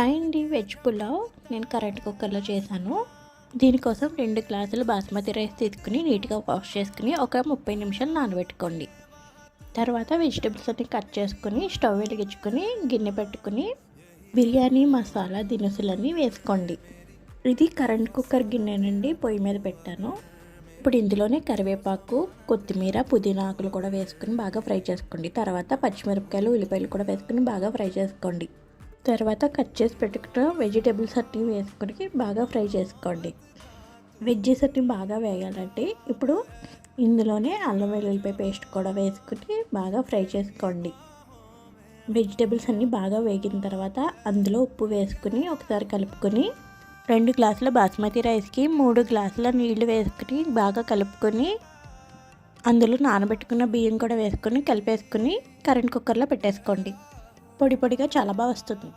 Hi అండి, veg pulao నేను current కుక్కర్లో చేశాను. దీనికోసం 2 గ్లాసులు బాస్మతి రైస్ తీసుకుని నీట్గా వాష్ చేసుకుని ఒక 30 నిమిషాలు నానబెట్టుకోండి. తర్వాత వెజిటబుల్స్ అన్ని కట్ చేసుకుని స్టవ్ వెలిగించుకొని గిన్నె పెట్టుకుని బిర్యానీ మసాలా దినుసులన్నీ వేసుకోండి. ఇది కరెంట్ కుక్కర్ గిన్నెనండి, పొయ్యి మీద పెట్టాను. ఇప్పుడు ఇందులోనే కరివేపాకు, కొత్తిమీర, పుదీనా ఆకులు కూడా వేసుకుని బాగా ఫ్రై చేసుకోండి. తర్వాత పచ్చిమిరపకాయలు, ఉల్లిపాయలు కూడా వేసుకుని బాగా ఫ్రై చేసుకోండి. తర్వాత కట్ చేసి పెట్టుకున్న వెజిటేబుల్స్ అన్నీ వేసుకొని బాగా ఫ్రై చేసుకోండి. వెజ్జెస్ అన్నీ బాగా వేయాలంటే ఇప్పుడు ఇందులోనే అల్లం వెల్లుల్లిపాయ పేస్ట్ కూడా వేసుకుని బాగా ఫ్రై చేసుకోండి. వెజిటేబుల్స్ అన్నీ బాగా వేగిన తర్వాత అందులో ఉప్పు వేసుకుని ఒకసారి కలుపుకొని 2 గ్లాసుల బాస్మతి రైస్కి 3 గ్లాసుల నీళ్లు వేసుకుని బాగా కలుపుకొని అందులో నానబెట్టుకున్న బియ్యం కూడా వేసుకొని కలిపేసుకుని కరెంట్ కుక్కర్లో పెట్టేసుకోండి. పొడి పొడిగా చాలా బాగా వస్తుంది.